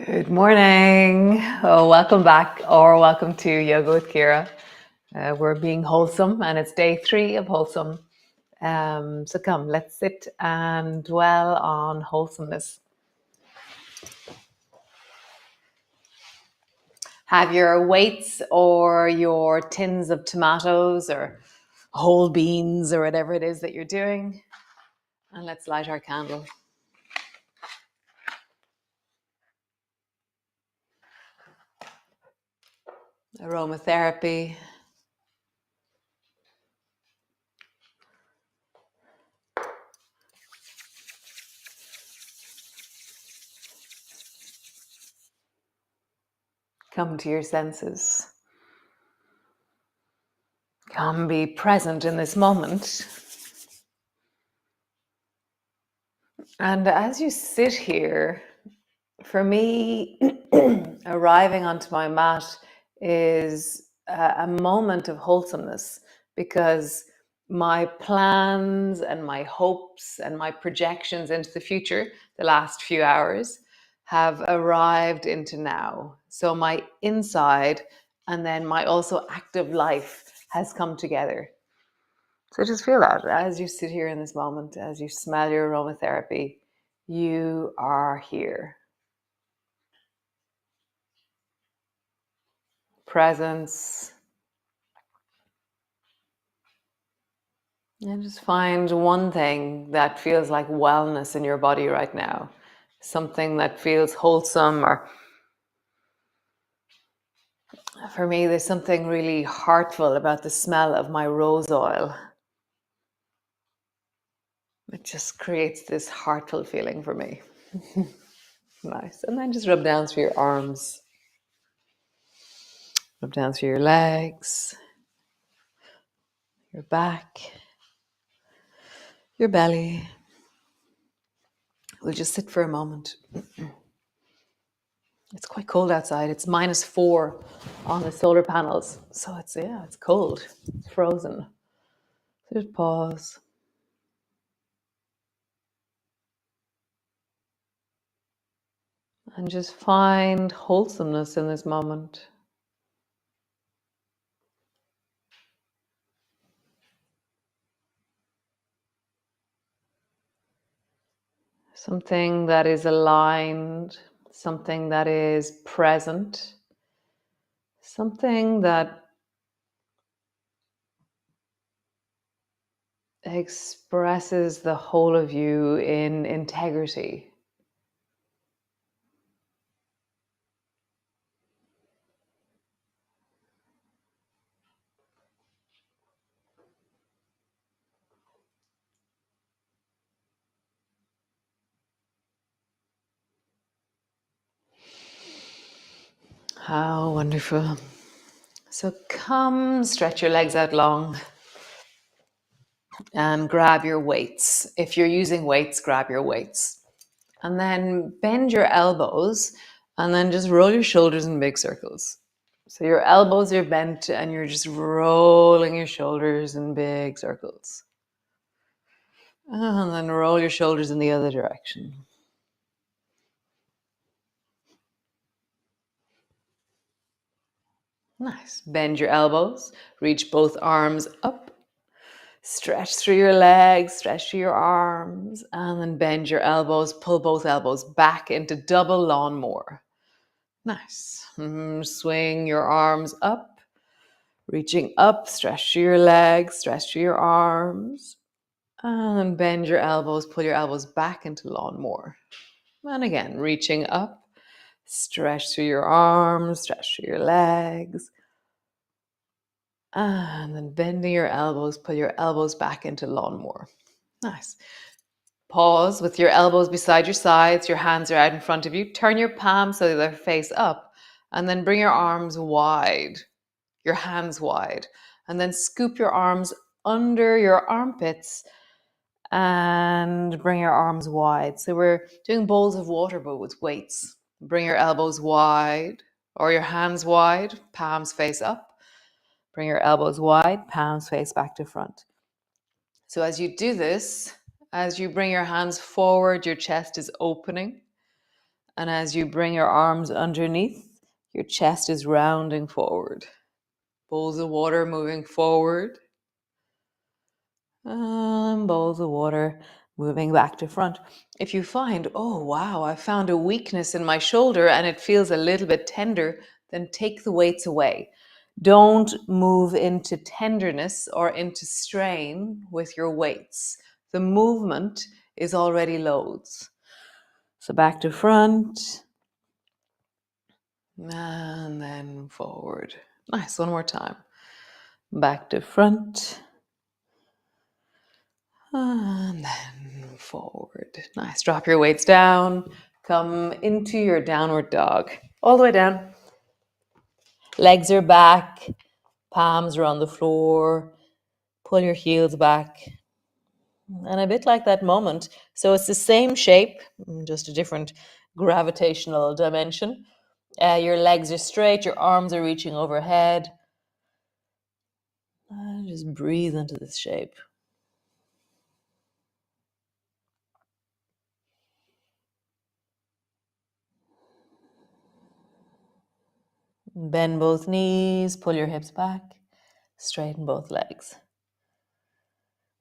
Good morning. Oh, welcome back or welcome to Yoga with Ciara. We're being wholesome and it's day 3 of wholesome. So come, let's sit and dwell on wholesomeness. Have your weights or your tins of tomatoes or whole beans or whatever it is that you're doing. And let's light our candle. Aromatherapy. Come to your senses. Come be present in this moment. And as you sit here, for me, arriving onto my mat is a moment of wholesomeness because my plans and my hopes and my projections into the future, the last few hours, have arrived into now. So my inside and then my also active life has come together. So just feel that as you sit here in this moment, as you smell your aromatherapy, you are here. Presence. And just find one thing that feels like wellness in your body right now. Something that feels wholesome, or for me, there's something really heartful about the smell of my rose oil. It just creates this heartful feeling for me. Nice. And then just rub down through your arms. Rub down through your legs, your back, your belly. We'll just sit for a moment. It's quite cold outside. It's -4 on the solar panels. So it's cold. It's frozen. So just pause. And just find wholesomeness in this moment. Something that is aligned, something that is present, something that expresses the whole of you in integrity. How wonderful. So come, stretch your legs out long and grab your weights. If you're using weights, grab your weights. And then bend your elbows and then just roll your shoulders in big circles. So your elbows are bent and you're just rolling your shoulders in big circles. And then roll your shoulders in the other direction. Nice. Bend your elbows, reach both arms up, stretch through your legs, stretch through your arms, and then bend your elbows, pull both elbows back into double lawnmower. Nice. Swing your arms up, reaching up, stretch through your legs, stretch through your arms, and then bend your elbows, pull your elbows back into lawnmower. And again, reaching up, stretch through your arms, stretch through your legs, and then bending your elbows, pull your elbows back into lawnmower. Nice. Pause with your elbows beside your sides, your hands are out in front of you. Turn your palms so they're face up, and then bring your arms wide, your hands wide, and then scoop your arms under your armpits and bring your arms wide. So we're doing bowls of water, but with weights. Bring your elbows wide or your hands wide, palms face up. Bring your elbows wide, palms face back to front. So as you do this, as you bring your hands forward, your chest is opening. And as you bring your arms underneath, your chest is rounding forward. Bowls of water moving forward. And bowls of water moving back to front. If you find, oh wow, I found a weakness in my shoulder and it feels a little bit tender, then take the weights away. Don't move into tenderness or into strain with your weights. The movement is already loads. So back to front and then forward. Nice, one more time. Back to front and then forward. Nice. Drop your weights down. Come into your downward dog. All the way down. Legs are back. Palms are on the floor. Pull your heels back. And a bit like that moment. So it's the same shape, just a different gravitational dimension. Your legs are straight. Your arms are reaching overhead. Just breathe into this shape. Bend both knees, pull your hips back, straighten both legs.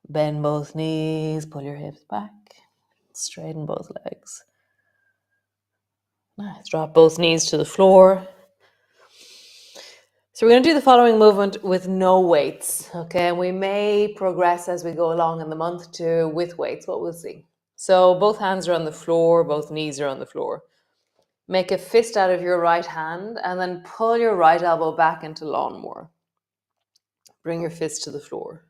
Bend both knees, pull your hips back, straighten both legs. Nice. Drop both knees to the floor. So we're going to do the following movement with no weights, okay? And we may progress as we go along in the month to with weights, but we'll see. So both hands are on the floor, both knees are on the floor. Make a fist out of your right hand and then pull your right elbow back into lawnmower. Bring your fist to the floor.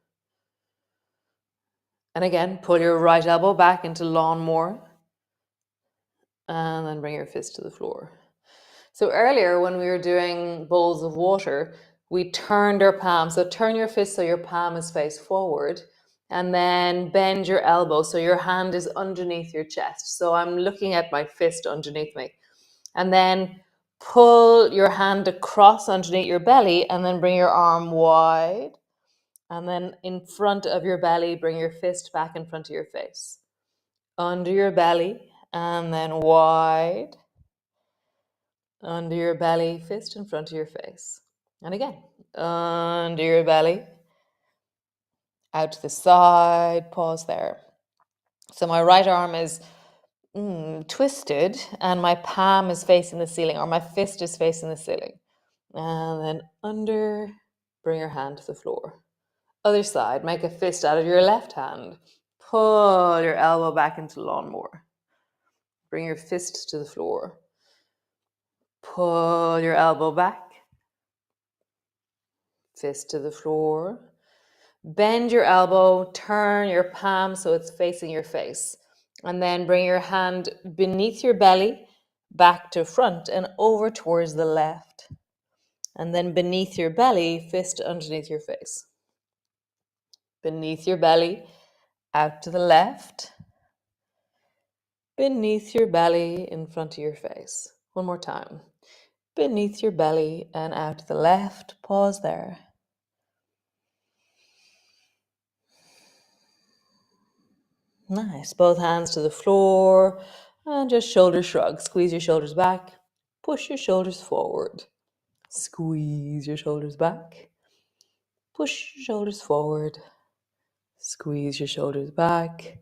And again, pull your right elbow back into lawnmower and then bring your fist to the floor. So earlier when we were doing bowls of water, we turned our palm. So turn your fist so your palm is face forward and then bend your elbow so your hand is underneath your chest. So I'm looking at my fist underneath me. And then pull your hand across underneath your belly and then bring your arm wide. And then in front of your belly, bring your fist back in front of your face. Under your belly and then wide. Under your belly, fist in front of your face. And again, under your belly, out to the side, pause there. So my right arm is twisted and my palm is facing the ceiling or my fist is facing the ceiling. And then under, bring your hand to the floor. Other side, make a fist out of your left hand. Pull your elbow back into lawnmower. Bring your fist to the floor. Pull your elbow back. Fist to the floor. Bend your elbow, turn your palm so it's facing your face. And then bring your hand beneath your belly, back to front and over towards the left. And then beneath your belly, fist underneath your face. Beneath your belly, out to the left. Beneath your belly, in front of your face. One more time. Beneath your belly and out to the left. Pause there. Nice. Both hands to the floor and just shoulder shrug. Squeeze your shoulders back. Push your shoulders forward. Squeeze your shoulders back. Push your shoulders forward. Squeeze your shoulders back.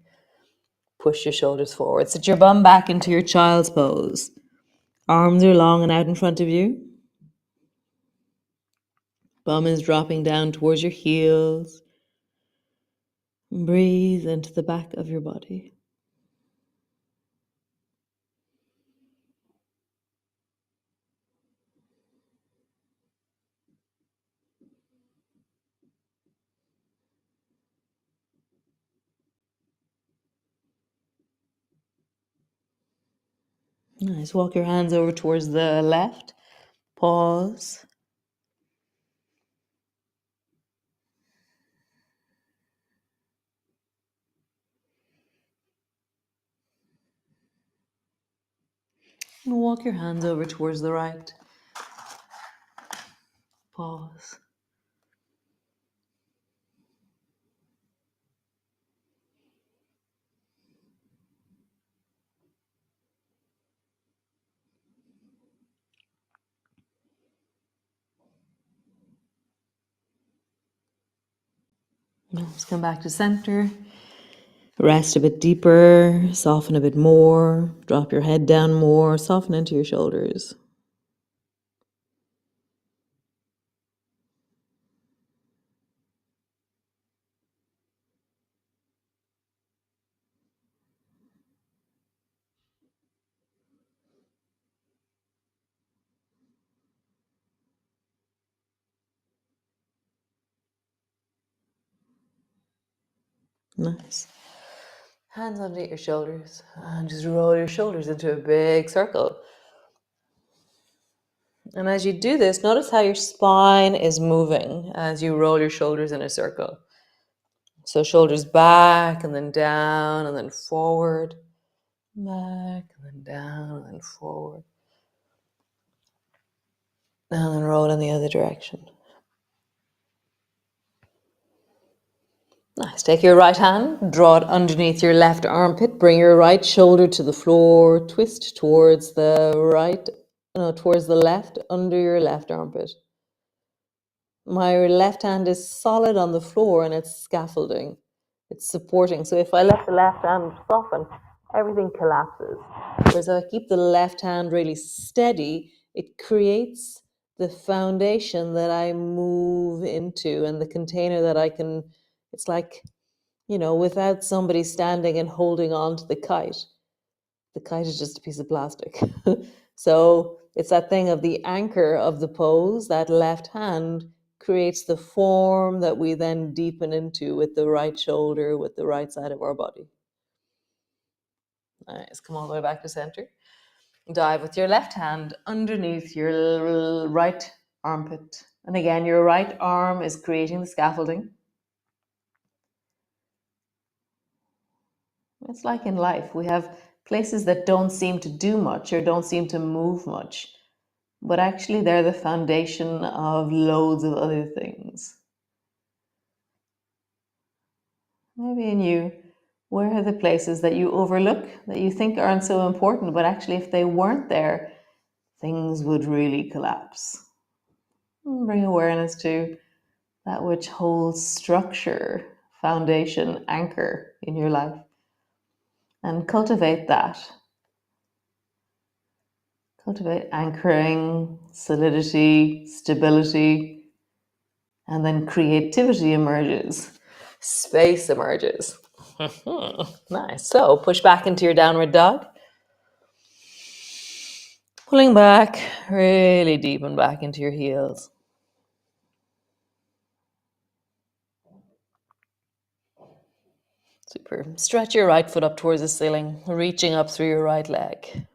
Push your shoulders forward. Sit your bum back into your child's pose. Arms are long and out in front of you. Bum is dropping down towards your heels. Breathe into the back of your body. Nice. Walk your hands over towards the left. Pause. And walk your hands over towards the right. Pause. Let's come back to center. Rest a bit deeper, soften a bit more, drop your head down more, soften into your shoulders. Nice. Hands underneath your shoulders and just roll your shoulders into a big circle. And as you do this, notice how your spine is moving as you roll your shoulders in a circle. So shoulders back and then down and then forward, back and then down and then forward. And then roll in the other direction. Nice. Take your right hand, draw it underneath your left armpit, bring your right shoulder to the floor, twist towards the towards the left, under your left armpit. My left hand is solid on the floor and it's scaffolding. It's supporting. So if I let the left hand soften, everything collapses. Whereas if I keep the left hand really steady, it creates the foundation that I move into and the container that I can, it's like, without somebody standing and holding on to the kite is just a piece of plastic. So it's that thing of the anchor of the pose, that left hand creates the form that we then deepen into with the right shoulder, with the right side of our body. Nice. Come all the way back to center. Dive with your left hand underneath your right armpit. And again, your right arm is creating the scaffolding. It's like in life, we have places that don't seem to do much or don't seem to move much, but actually they're the foundation of loads of other things. Maybe in you, where are the places that you overlook, that you think aren't so important, but actually if they weren't there, things would really collapse? Bring awareness to that which holds structure, foundation, anchor in your life, and cultivate that. Cultivate anchoring, solidity, stability, and then creativity emerges. Space emerges. Nice. So push back into your downward dog. Pulling back, really deepen back into your heels. Super. Stretch your right foot up towards the ceiling, reaching up through your right leg.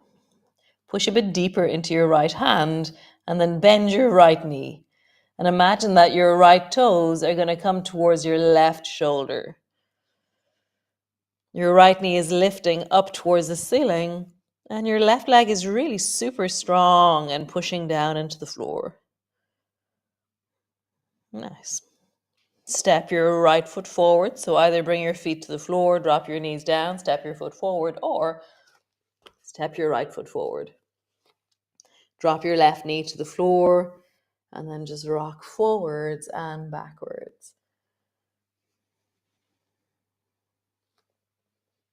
Push a bit deeper into your right hand and then bend your right knee. And imagine that your right toes are going to come towards your left shoulder. Your right knee is lifting up towards the ceiling, and your left leg is really super strong and pushing down into the floor. Nice. Step your right foot forward. So either bring your feet to the floor, drop your knees down, step your foot forward, or step your right foot forward. Drop your left knee to the floor, and then just rock forwards and backwards.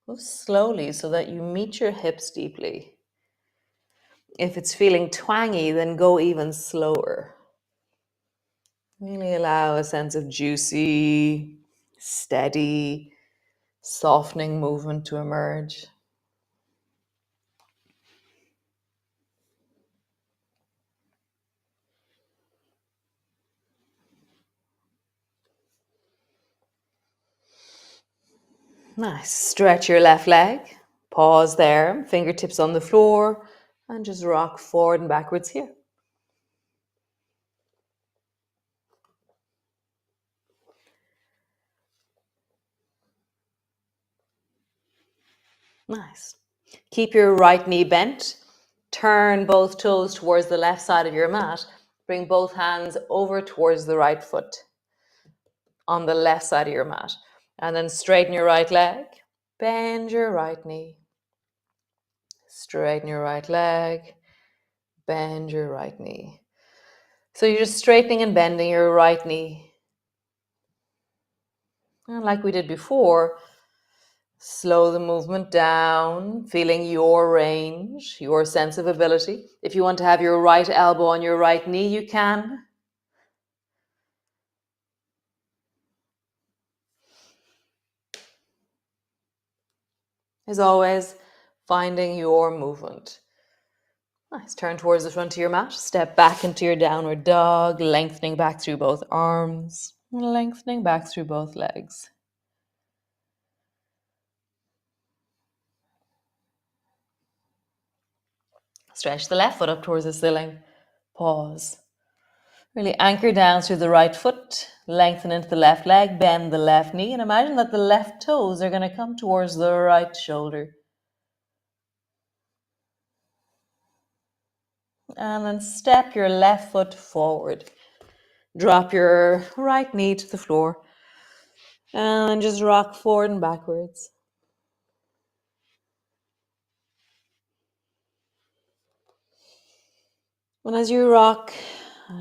Move slowly so that you meet your hips deeply. If it's feeling twangy, then go even slower. Really allow a sense of juicy, steady, softening movement to emerge. Nice. Stretch your left leg. Pause there, fingertips on the floor, and just rock forward and backwards here. Nice. Keep your right knee bent. Turn both toes towards the left side of your mat. Bring both hands over towards the right foot on the left side of your mat. And then straighten your right leg. Bend your right knee. Straighten your right leg. Bend your right knee. So you're just straightening and bending your right knee. And like we did before, slow the movement down, feeling your range, your sense of ability. If you want to have your right elbow on your right knee, you can. As always, finding your movement. Nice. Turn towards the front of your mat. Step back into your downward dog, lengthening back through both arms, lengthening back through both legs. Stretch the left foot up towards the ceiling. Pause. Really anchor down through the right foot, lengthen into the left leg, bend the left knee, and imagine that the left toes are going to come towards the right shoulder. And then step your left foot forward. Drop your right knee to the floor. And then just rock forward and backwards. And as you rock,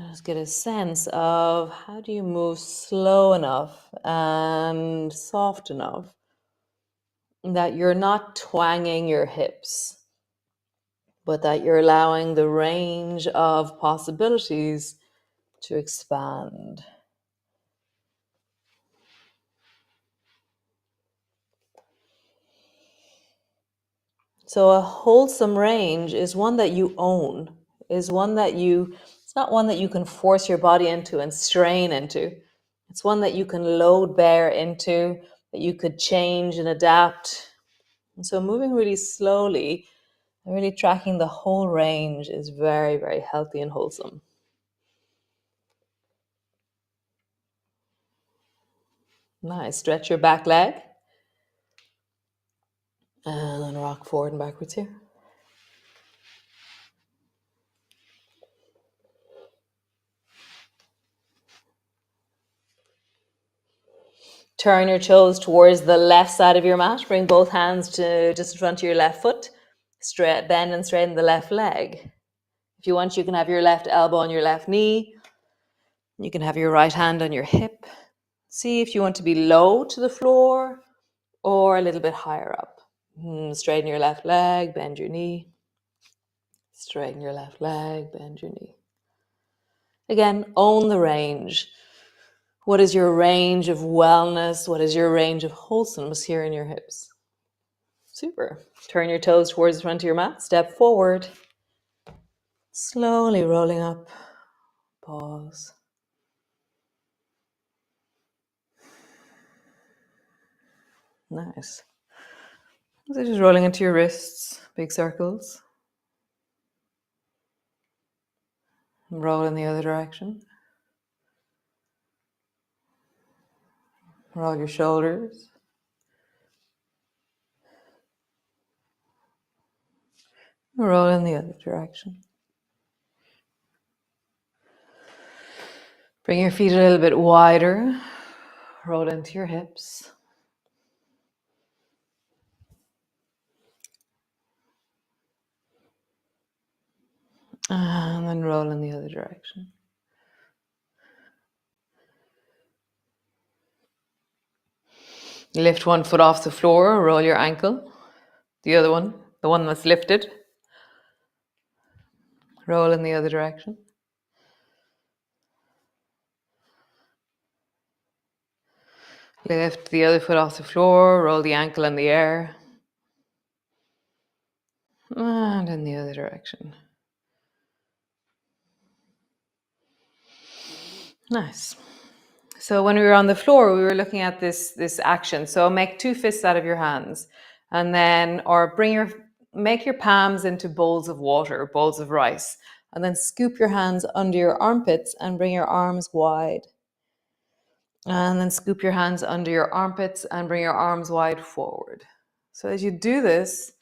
just get a sense of how do you move slow enough and soft enough that you're not twanging your hips, but that you're allowing the range of possibilities to expand. So a wholesome range is one that you own, is one that it's not one that you can force your body into and strain into. It's one that you can load bear into, that you could change and adapt. And so moving really slowly and really tracking the whole range is very, very healthy and wholesome. Nice. Stretch your back leg. And then rock forward and backwards here. Turn your toes towards the left side of your mat. Bring both hands to just in front of your left foot. Straight, bend and straighten the left leg. If you want, you can have your left elbow on your left knee. You can have your right hand on your hip. See if you want to be low to the floor or a little bit higher up. Straighten your left leg, bend your knee. Straighten your left leg, bend your knee. Again, own the range. What is your range of wellness? What is your range of wholesomeness here in your hips? Super. Turn your toes towards the front of your mat. Step forward. Slowly rolling up. Pause. Nice. So just rolling into your wrists, big circles. Roll in the other direction. Roll your shoulders. Roll in the other direction. Bring your feet a little bit wider. Roll into your hips. And then roll in the other direction. Lift one foot off the floor, roll your ankle. The other one, the one that's lifted, roll in the other direction. Lift the other foot off the floor, roll the ankle in the air. And in the other direction. Nice. So when we were on the floor, we were looking at this action. So make two fists out of your hands, and then make your palms into bowls of water, bowls of rice, and then scoop your hands under your armpits and bring your arms wide. And then scoop your hands under your armpits and bring your arms wide forward. So as you do this,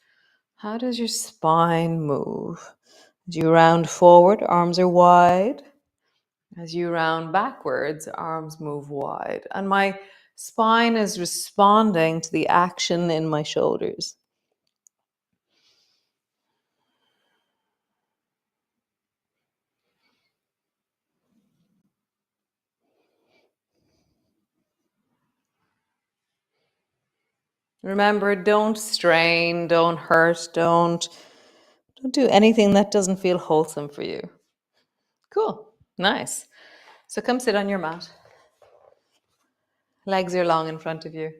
how does your spine move? As you round forward, arms are wide. As you round backwards, arms move wide. And my spine is responding to the action in my shoulders. Remember, don't strain, don't hurt, don't do anything that doesn't feel wholesome for you. Cool. Nice. So come sit on your mat. Legs are long in front of you.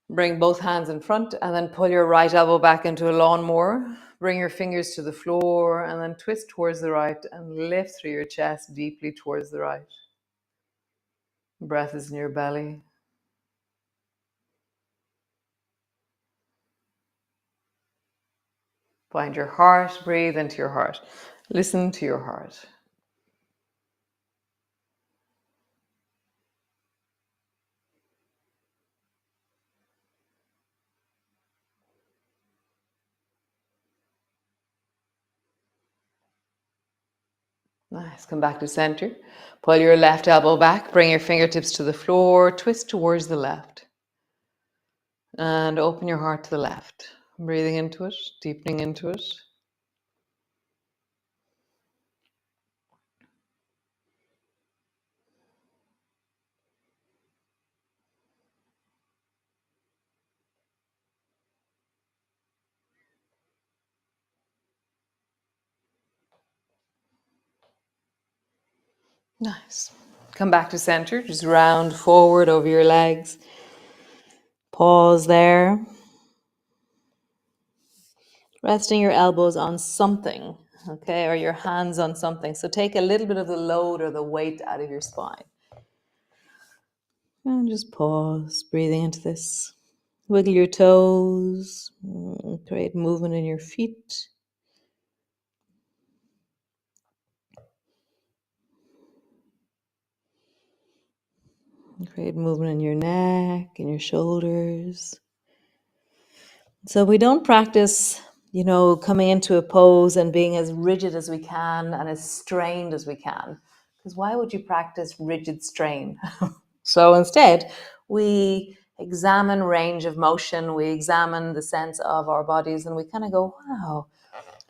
Bring both hands in front and then pull your right elbow back into a lawnmower. Bring your fingers to the floor and then twist towards the right and lift through your chest deeply towards the right. Breath is in your belly. Find your heart, breathe into your heart. Listen to your heart. Nice. Come back to center. Pull your left elbow back. Bring your fingertips to the floor. Twist towards the left. And open your heart to the left. Breathing into it, deepening into it. Nice. Come back to center. Just round forward over your legs. Pause there. Resting your elbows on something, okay, or your hands on something. So take a little bit of the load or the weight out of your spine. And just pause, breathing into this. Wiggle your toes. Create movement in your feet. Create movement in your neck and your shoulders. So we don't practice, coming into a pose and being as rigid as we can and as strained as we can. Because why would you practice rigid strain? So instead, we examine range of motion, we examine the sense of our bodies, and we kind of go, wow,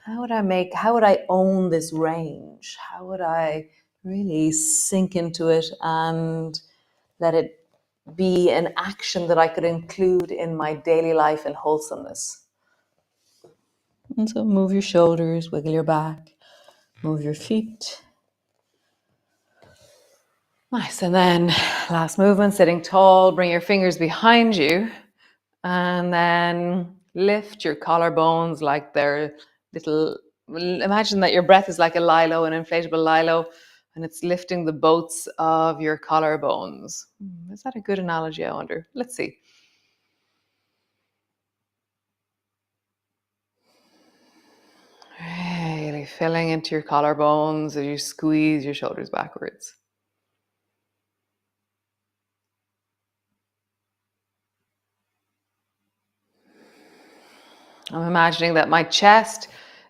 how would I own this range? How would I really sink into it and let it be an action that I could include in my daily life in wholesomeness? And so move your shoulders, wiggle your back, move your feet. Nice. And then last movement, sitting tall, bring your fingers behind you and then lift your collarbones like they're little. Imagine that your breath is like a lilo, an inflatable lilo, and it's lifting the boats of your collarbones. Is that a good analogy, I wonder? Let's see. Really filling into your collarbones as you squeeze your shoulders backwards. I'm imagining that my chest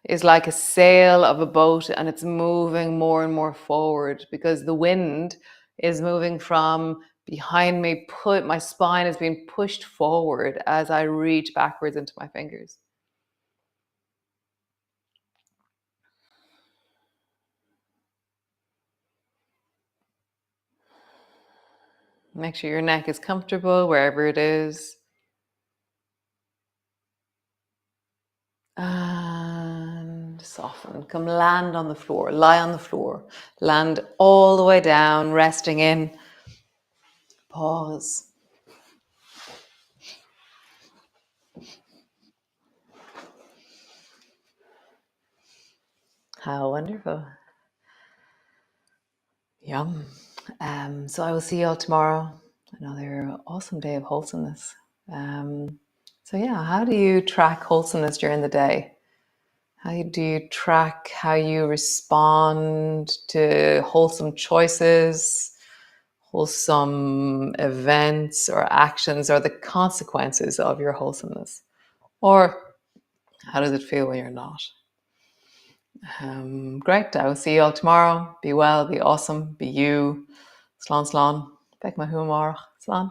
is like a sail of a boat and it's moving more and more forward because the wind is moving from behind me. My spine is being pushed forward as I reach backwards into my fingers. Make sure your neck is comfortable wherever it is. And soften. Come land on the floor. Lie on the floor. Land all the way down, resting in. Pause. How wonderful. Yum. So I will see you all tomorrow. Another awesome day of wholesomeness. So yeah, how do you track wholesomeness during the day? How do you track how you respond to wholesome choices, wholesome events or actions, or the consequences of your wholesomeness? Or how does it feel when you're not? Great. I will see you all tomorrow. Be well, be awesome, be you. Slán, slán. Feck my humor. Slán.